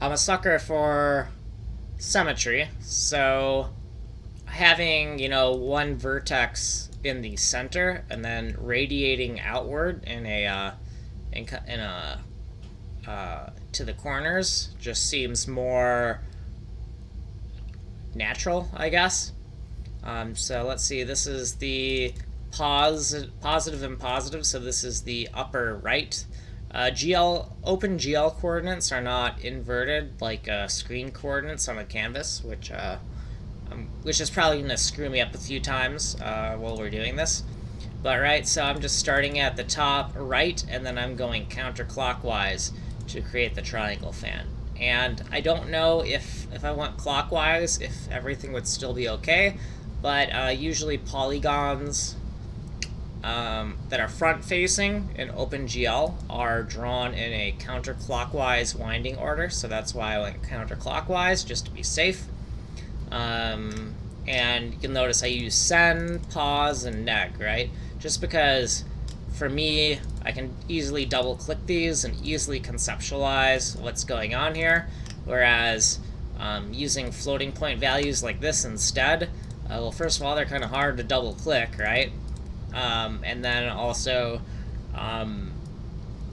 I'm a sucker for symmetry, so having, one vertex in the center and then radiating outward in a to the corners just seems more natural, I guess. So let's see. This is the positive and positive. So this is the upper right. Open GL coordinates are not inverted like screen coordinates on a canvas, which is probably going to screw me up a few times while we're doing this. But right, so I'm just starting at the top right, and then I'm going counterclockwise to create the triangle fan. And I don't know if I went clockwise, if everything would still be okay, but usually polygons that are front-facing in OpenGL are drawn in a counterclockwise winding order, so that's why I went counterclockwise, just to be safe. And you can notice I use send, pause, and neg, right? Just because, for me, I can easily double-click these and easily conceptualize what's going on here, whereas using floating point values like this instead, well, first of all, they're kind of hard to double-click, right? And then also,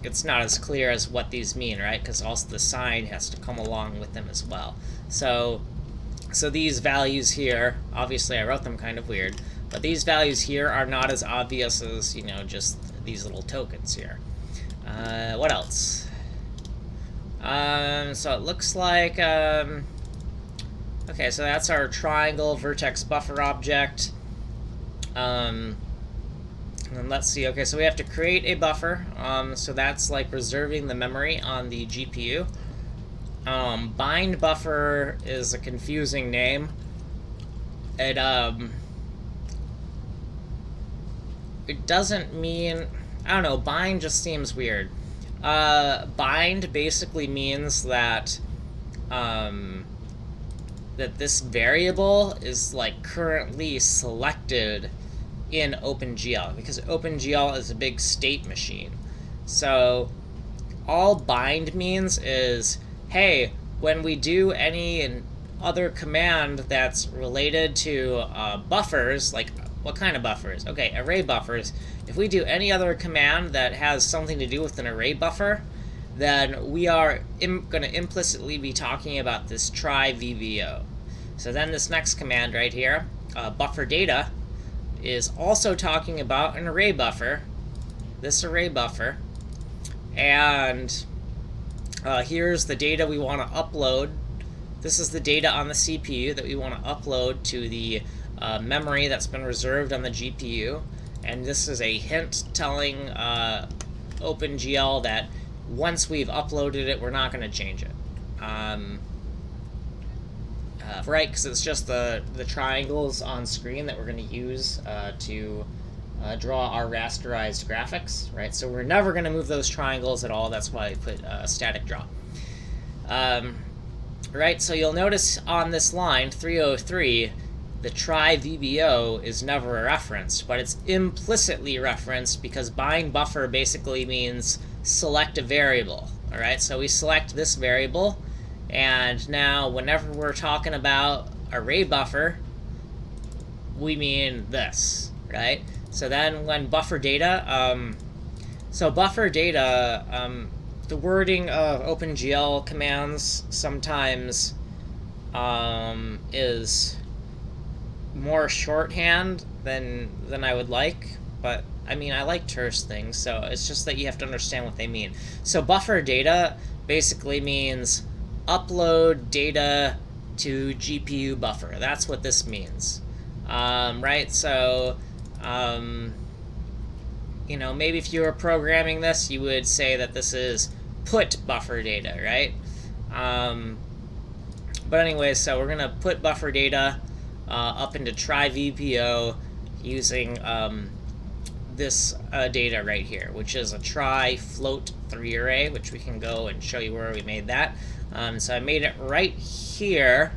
it's not as clear as what these mean, right? Because also the sign has to come along with them as well. So these values here, obviously I wrote them kind of weird, but these values here are not as obvious as, just these little tokens here. What else? So it looks like, okay, so that's our triangle vertex buffer object. And then let's see, okay, so we have to create a buffer. So that's like reserving the memory on the GPU. Bind buffer is a confusing name. It doesn't mean, I don't know, bind just seems weird. Bind basically means that that this variable is like currently selected in OpenGL, because OpenGL is a big state machine. So all bind means is, hey, when we do any other command that's related to buffers, like what kind of buffers? Okay, array buffers. If we do any other command that has something to do with an array buffer, then we are going to implicitly be talking about this try VBO. So then this next command right here, buffer data, is also talking about an array buffer, this array buffer, and here's the data we want to upload. This is the data on the CPU that we want to upload to the memory that's been reserved on the GPU, and this is a hint telling OpenGL that once we've uploaded it, we're not going to change it. Right, because it's just the triangles on screen that we're going to use to draw our rasterized graphics, right? So we're never going to move those triangles at all. That's why I put static draw. Right, so you'll notice on this line, 303, the try VBO is never referenced, but it's implicitly referenced because bind buffer basically means select a variable. All right, so we select this variable, and now whenever we're talking about array buffer, we mean this, right? So then when buffer data, the wording of OpenGL commands sometimes is more shorthand than I would like, but I mean, I like terse things, so it's just that you have to understand what they mean. So buffer data basically means upload data to GPU buffer. That's what this means, right? So, maybe if you were programming this, you would say that this is put buffer data, right? But anyway, so we're gonna put buffer data up into try VPO using this data right here, which is a try float 3 array, which we can go and show you where we made that. So I made it right here,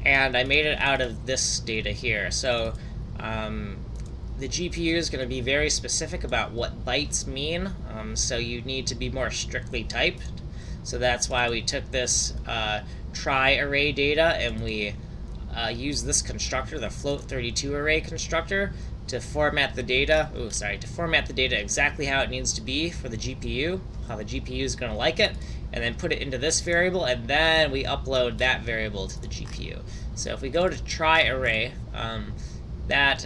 and I made it out of this data here. So the GPU is going to be very specific about what bytes mean, so you need to be more strictly typed. So that's why we took this try array data and we used this constructor, the float32 array constructor, to format the data. To format the data exactly how it needs to be for the GPU, how the GPU is going to like it, and then put it into this variable, and then we upload that variable to the GPU. So if we go to try array, that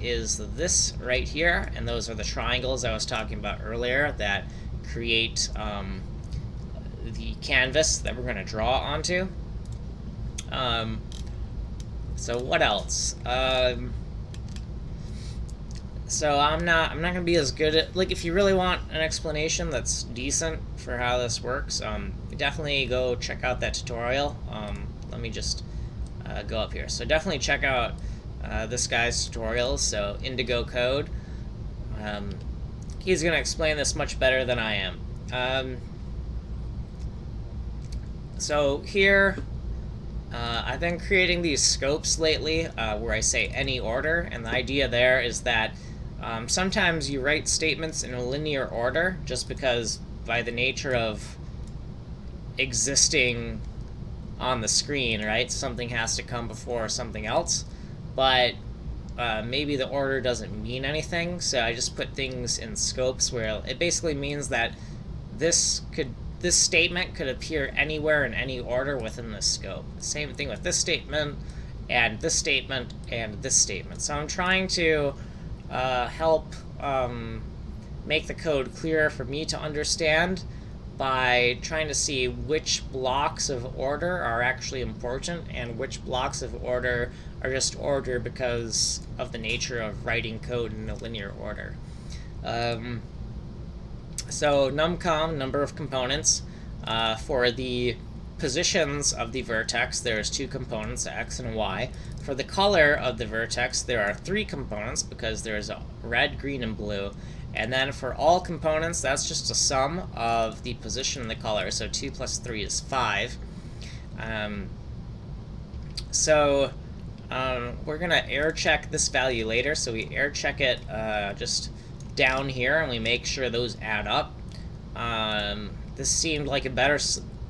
is this right here, and those are the triangles I was talking about earlier that create the canvas that we're going to draw onto. So what else? So I'm not gonna be as good at, like, if you really want an explanation that's decent for how this works, definitely go check out that tutorial. Let me just go up here. So definitely check out this guy's tutorials. So Indigo Code. He's gonna explain this much better than I am. So here, I've been creating these scopes lately where I say any order, and the idea there is that sometimes you write statements in a linear order just because by the nature of existing on the screen, right, something has to come before something else, but maybe the order doesn't mean anything, so I just put things in scopes where it basically means that this statement could appear anywhere in any order within this scope. Same thing with this statement, and this statement, and this statement. So I'm trying to help make the code clearer for me to understand by trying to see which blocks of order are actually important and which blocks of order are just order because of the nature of writing code in a linear order. So numcom, number of components, for the positions of the vertex, there's 2 components, x and y. For the color of the vertex, there are 3 components because there's a red, green, and blue. And then for all components, that's just a sum of the position and the color. So 2 plus 3 is 5. We're going to error check this value later. So we error check it just down here, and we make sure those add up. This seemed like a better...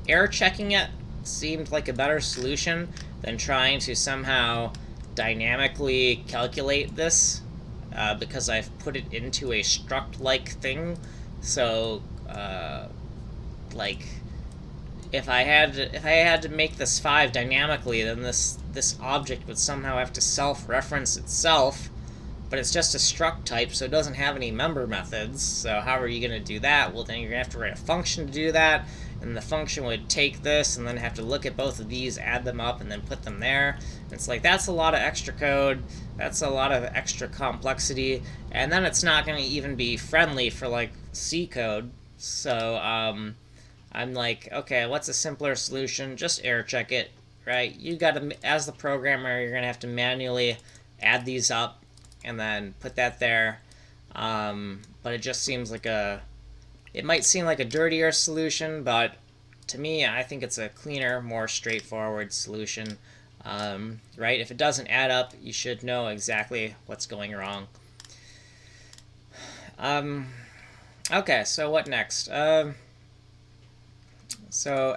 Error checking it seemed like a better solution than trying to somehow dynamically calculate this, because I've put it into a struct-like thing. So, like, if I had to make this 5 dynamically, then this object would somehow have to self-reference itself. But it's just a struct type, so it doesn't have any member methods. So how are you going to do that? Well, then you're going to have to write a function to do that, and the function would take this and then have to look at both of these, add them up, and then put them there. And it's like, that's a lot of extra code, that's a lot of extra complexity, and then it's not going to even be friendly for, like, C code. So I'm like, okay, what's a simpler solution? Just error check it, right? You got to, as the programmer, you're going to have to manually add these up and then put that there, but it just seems like it might seem like a dirtier solution, but to me, I think it's a cleaner, more straightforward solution, right? If it doesn't add up, you should know exactly what's going wrong. Okay, so what next? So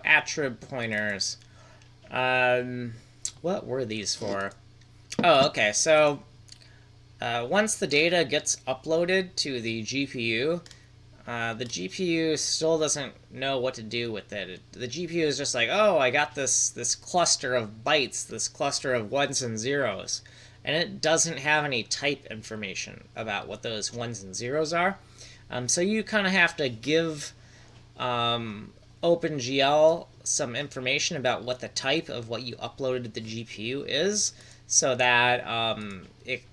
attrib pointers. What were these for? Oh, okay, so once the data gets uploaded to the GPU still doesn't know what to do with it. The GPU is just like, oh, I got this cluster of bytes, this cluster of 1s and 0s, and it doesn't have any type information about what those 1s and 0s are. So you kind of have to give OpenGL some information about what the type of what you uploaded to the GPU is, so that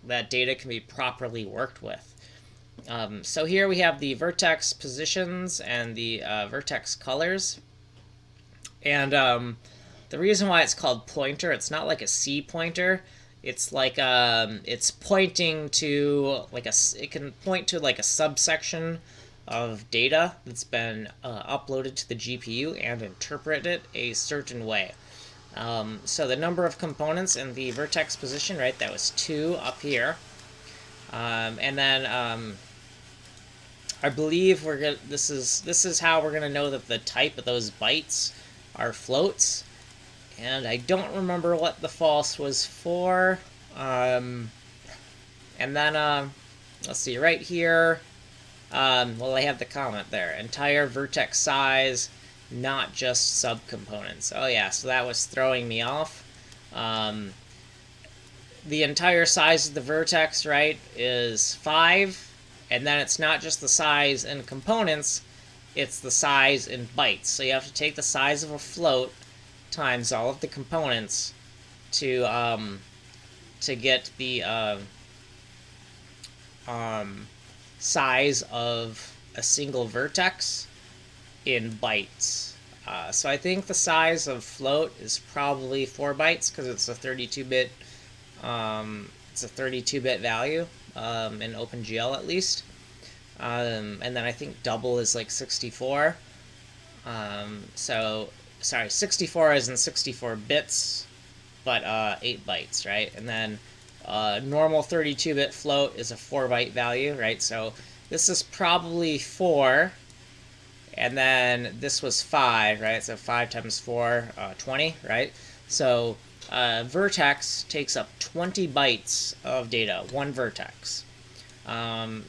that data can be properly worked with. So here we have the vertex positions and the vertex colors. And the reason why it's called pointer, it's not like a C pointer. It's like it's pointing to like it can point to like a subsection of data that's been uploaded to the GPU and interpret it a certain way. So the number of components in the vertex position, right, that was 2 up here. And then I believe we're gonna. This is how we're gonna know that the type of those bytes are floats. And I don't remember what the false was for. And then let's see right here. Well, I have the comment there. Entire vertex size, not just subcomponents. Oh yeah, so that was throwing me off. The entire size of the vertex, right, is 5, and then it's not just the size in components, it's the size in bytes. So you have to take the size of a float times all of the components to get the size of a single vertex in bytes. So I think the size of float is probably 4 bytes because it's a 32-bit value in OpenGL at least. And then I think double is like 64. So sorry, 64 is in 64 bits, but 8 bytes, right? And then normal 32-bit float is a 4-byte value, right? So this is probably 4, and then this was 5, right? So 5 times 4, 20, right? So vertex takes up 20 bytes of data, one vertex. And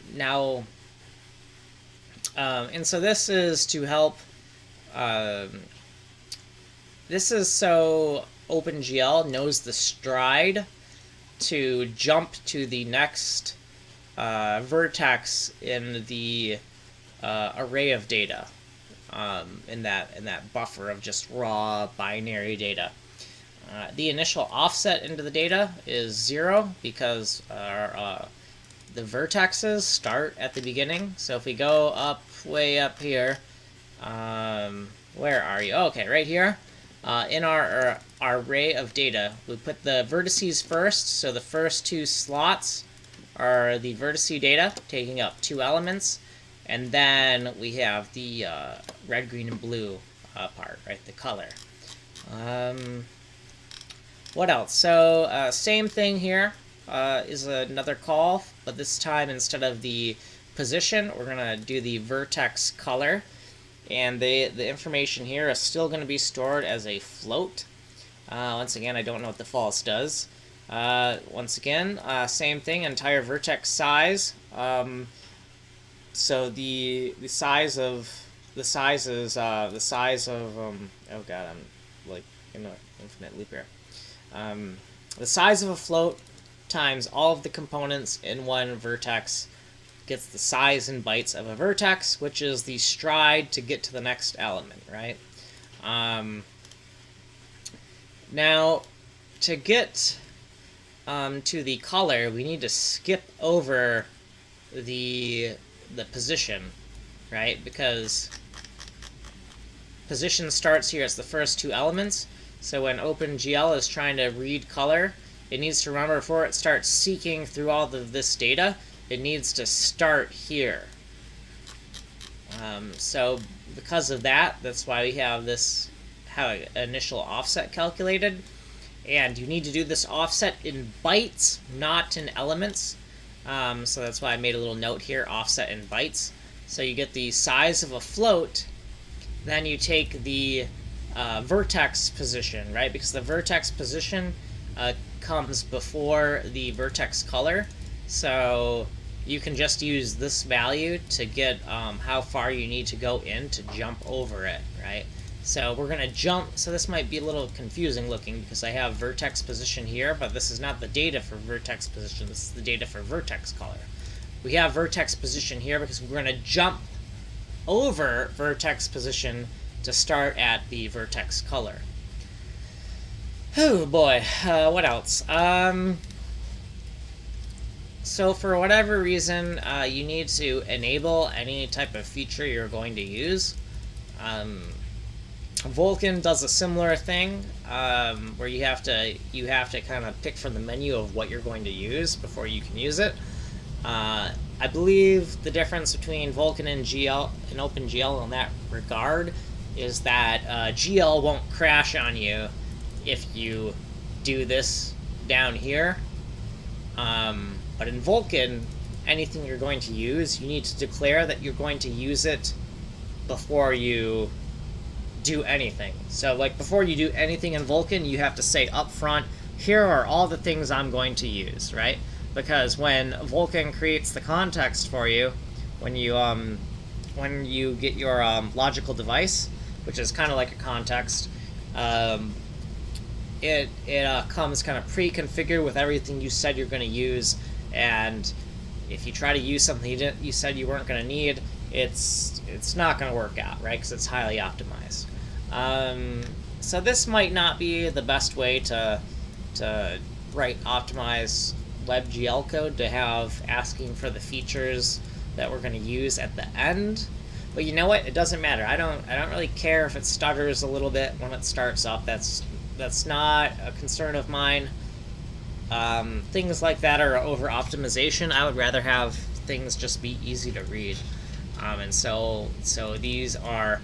so this is to help. This is so OpenGL knows the stride to jump to the next vertex in the array of data, in that buffer of just raw binary data. The initial offset into the data is 0 because the vertexes start at the beginning. So if we go up, way up here, where are you? Okay, right here. In our array of data, we put the vertices first, so the first 2 slots are the vertice data, taking up 2 elements, and then we have the red, green, and blue part, right, the color. What else? So, same thing here is another call, but this time instead of the position, we're going to do the vertex color. And the information here is still going to be stored as a float. Once again, I don't know what the false does. Once again, same thing, entire vertex size. So the size is the size of oh god, I'm like in an infinite loop here. The size of a float times all of the components in one vertex gets the size in bytes of a vertex, which is the stride to get to the next element, right? Now, to get to the color, we need to skip over the position, right? Because position starts here as the first 2 elements. So when OpenGL is trying to read color, it needs to remember before it starts seeking through all of this data, it needs to start here. So because of that, that's why we have this initial offset calculated. And you need to do this offset in bytes, not in elements. So that's why I made a little note here, offset in bytes. So you get the size of a float, then you take the vertex position, right? Because the vertex position comes before the vertex color. So you can just use this value to get how far you need to go in to jump over it, right? So we're going to jump, so this might be a little confusing looking because I have vertex position here, but this is not the data for vertex position, this is the data for vertex color. We have vertex position here because we're going to jump over vertex position to start at the vertex color. Oh boy, what else? So for whatever reason, you need to enable any type of feature you're going to use. Vulkan does a similar thing, where you have to kind of pick from the menu of what you're going to use before you can use it. I believe the difference between Vulkan and OpenGL in that regard is that GL won't crash on you if you do this down here. But in Vulkan, anything you're going to use, you need to declare that you're going to use it before you do anything. So like before you do anything in Vulkan, you have to say up front, here are all the things I'm going to use, right? Because when Vulkan creates the context for you, when you get your logical device, which is kind of like a context, it comes kind of pre-configured with everything you said you're going to use, and if you try to use something you said you weren't going to need, it's not going to work out, right? Because it's highly optimized. So this might not be the best way to write optimized WebGL code, to have asking for the features that we're going to use at the end. But you know what? It doesn't matter. I don't really care if it stutters a little bit when it starts up. That's not a concern of mine. Things like that are over optimization. I would rather have things just be easy to read. And so these are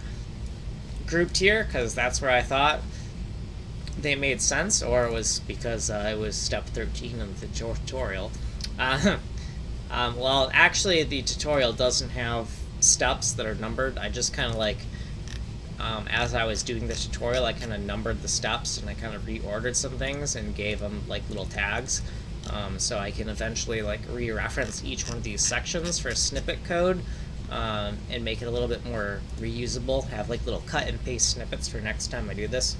grouped here because that's where I thought they made sense, or it was because it was step 13 of the tutorial. Well, actually, the tutorial doesn't have steps that are numbered. I just kind of like, as I was doing the tutorial, I kind of numbered the steps, and I kind of reordered some things and gave them like little tags, so I can eventually like re-reference each one of these sections for snippet code, and make it a little bit more reusable, have like little cut and paste snippets for next time I do this.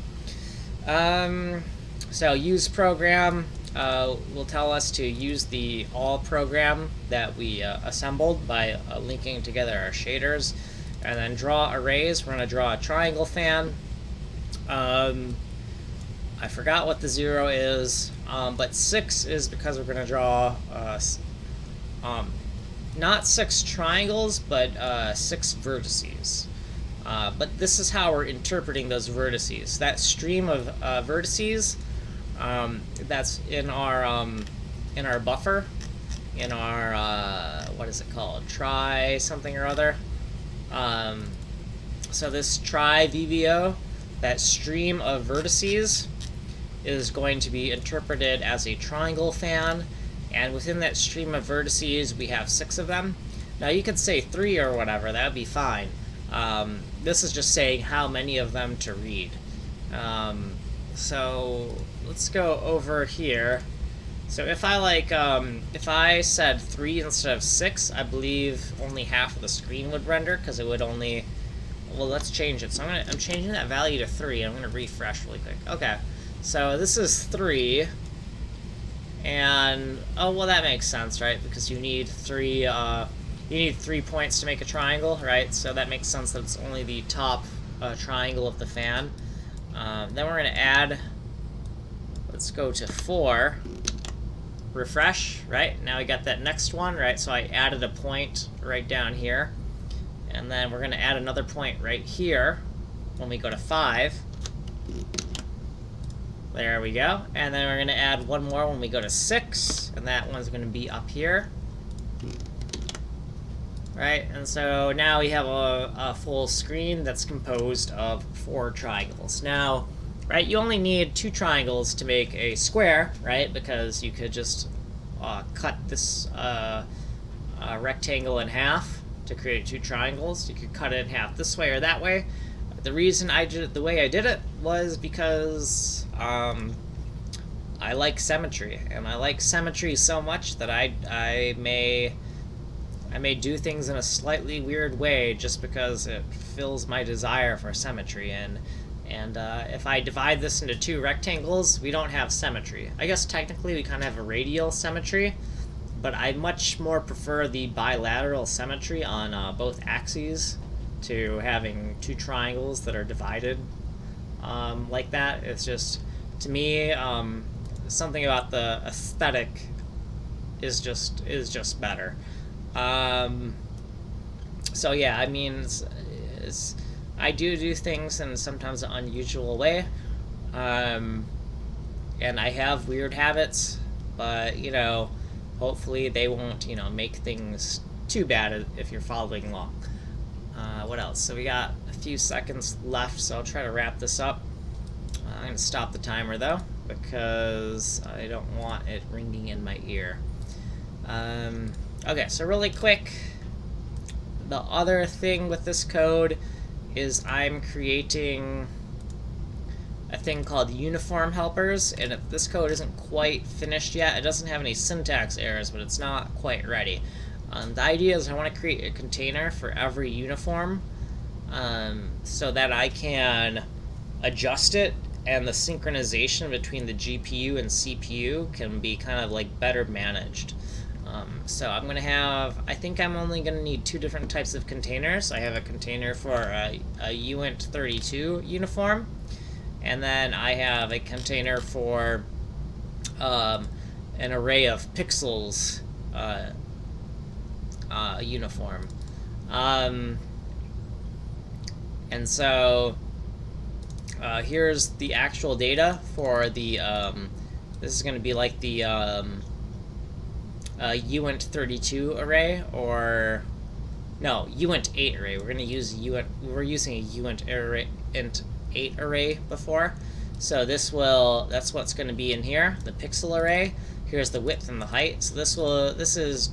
So use program will tell us to use the all program that we assembled by linking together our shaders, and then draw arrays. We're going to draw a triangle fan. I forgot what the 0 is, but 6 is because we're going to draw not 6 triangles, but 6 vertices. But this is how we're interpreting those vertices. That stream of vertices that's in our buffer, in our what is it called? Try something or other. So this try VVO, that stream of vertices, is going to be interpreted as a triangle fan, and within that stream of vertices we have 6 of them. Now you could say 3 or whatever, that would be fine. This is just saying how many of them to read. So let's go over here. So if I if I said 3 instead of 6, I believe only half of the screen would render, because it would only, well, let's change it. So I'm changing that value to 3, and I'm gonna refresh really quick. Okay, so this is 3, and oh well, that makes sense, right? Because you need 3 points to make a triangle, right? So that makes sense that it's only the top triangle of the fan. Then we're going to add, let's go to 4, refresh, right? Now we got that next one, right? So I added a point right down here. And then we're going to add another point right here when we go to 5. There we go. And then we're going to add one more when we go to 6, and that one's going to be up here. Right, and so now we have a full screen that's composed of 4 triangles. Now, right, you only need 2 triangles to make a square, right? Because you could just cut this rectangle in half to create 2 triangles. You could cut it in half this way or that way. The reason I did it the way I did it was because I like symmetry, and I like symmetry so much that I may do things in a slightly weird way just because it fills my desire for symmetry. And if I divide this into 2 rectangles, we don't have symmetry. I guess technically we kind of have a radial symmetry, but I much more prefer the bilateral symmetry on both axes to having 2 triangles that are divided like that. It's just, to me, something about the aesthetic is just better. So yeah, I mean, I do things in sometimes an unusual way, and I have weird habits, but, you know, hopefully they won't, you know, make things too bad if you're following along. What else? So we got a few seconds left, so I'll try to wrap this up. I'm going to stop the timer, though, because I don't want it ringing in my ear. Okay, so really quick, the other thing with this code is I'm creating a thing called uniform helpers, and if this code isn't quite finished yet, it doesn't have any syntax errors, but it's not quite ready. The idea is I want to create a container for every uniform so that I can adjust it, and the synchronization between the GPU and CPU can be kind of like better managed. So I'm going to have, I think I'm only going to need two different types of containers. I have a container for a Uint32 uniform, and then I have a container for an array of pixels uniform. And so here's the actual data for the, this is going to be like the Uint32 array, or no, Uint8 array. We're going to use we're using a Uint8 array before. So that's what's going to be in here, the pixel array. Here's the width and the height. So this is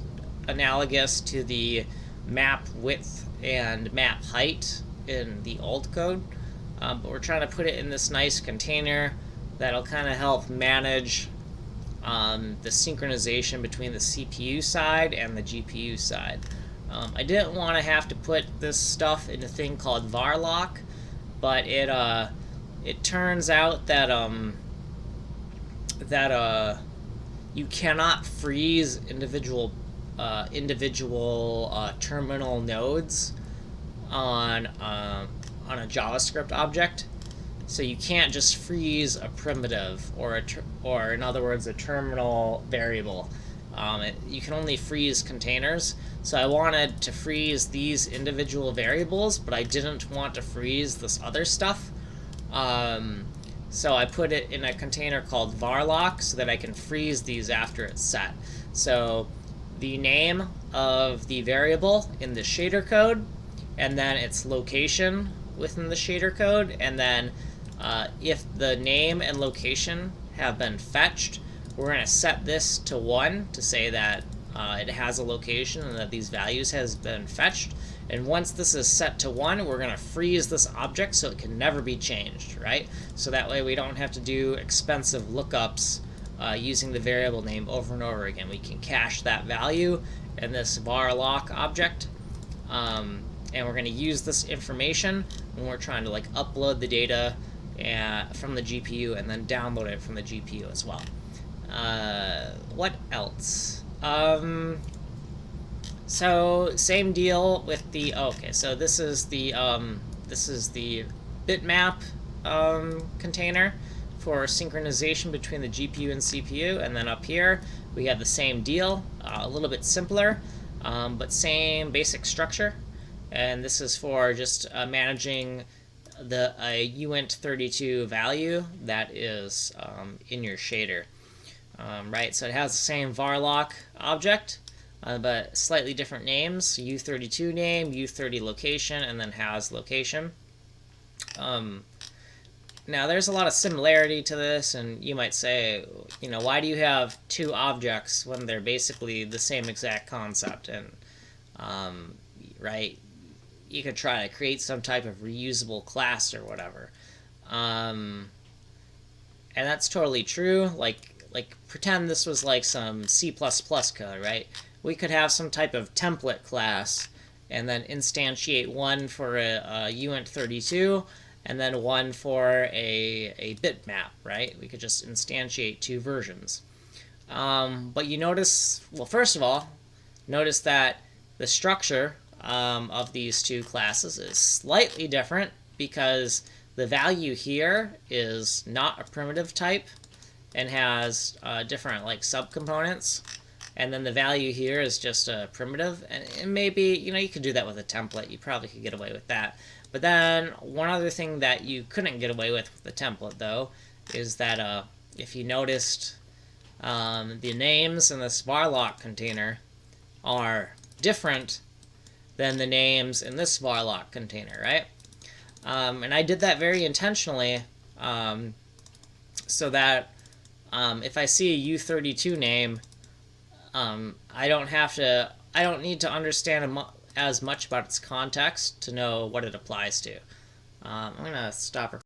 analogous to the map width and map height in the old code. But we're trying to put it in this nice container that'll kind of help manage the synchronization between the CPU side and the GPU side. I didn't want to have to put this stuff in a thing called varlock, but it turns out that you cannot freeze individual terminal nodes on a JavaScript object. So you can't just freeze a primitive or in other words a terminal variable. You can only freeze containers. So I wanted to freeze these individual variables, but I didn't want to freeze this other stuff. So I put it in a container called varlock so that I can freeze these after it's set. So the name of the variable in the shader code, and then its location within the shader code, and then if the name and location have been fetched, we're going to set this to 1 to say that it has a location and that these values has been fetched. And once this is set to 1, we're going to freeze this object so it can never be changed, right? So that way we don't have to do expensive lookups using the variable name over and over again. We can cache that value in this varlock object. And we're going to use this information when we're trying to like upload the data from the GPU and then download it from the GPU as well. What else? So same deal with the okay. So this is the bitmap container for synchronization between the GPU and CPU, and then up here we have the same deal, a little bit simpler, but same basic structure. And this is for just managing the Uint32 value that is in your shader. Right, so it has the same varlock object, but slightly different names. U32 name, U30 location, and then has location. Now there's a lot of similarity to this, and you might say, you know, why do you have two objects when they're basically the same exact concept? And right, you could try to create some type of reusable class or whatever, and that's totally true. Like pretend this was like some C++ code, right? We could have some type of template class and then instantiate one for a Uint32 and then one for a bitmap, right? We could just instantiate two versions. But you notice, well, first of all, notice that the structure of these two classes is slightly different because the value here is not a primitive type and has different like subcomponents, and then the value here is just a primitive. And maybe, you know, you could do that with a template. You probably could get away with that. But then one other thing that you couldn't get away with the template, though, is that if you noticed, the names in this varlock container are different than the names in this varlock container, right? And I did that very intentionally so that if I see a U32 name I don't need to understand as much about its context to know what it applies to. I'm going to stop recording.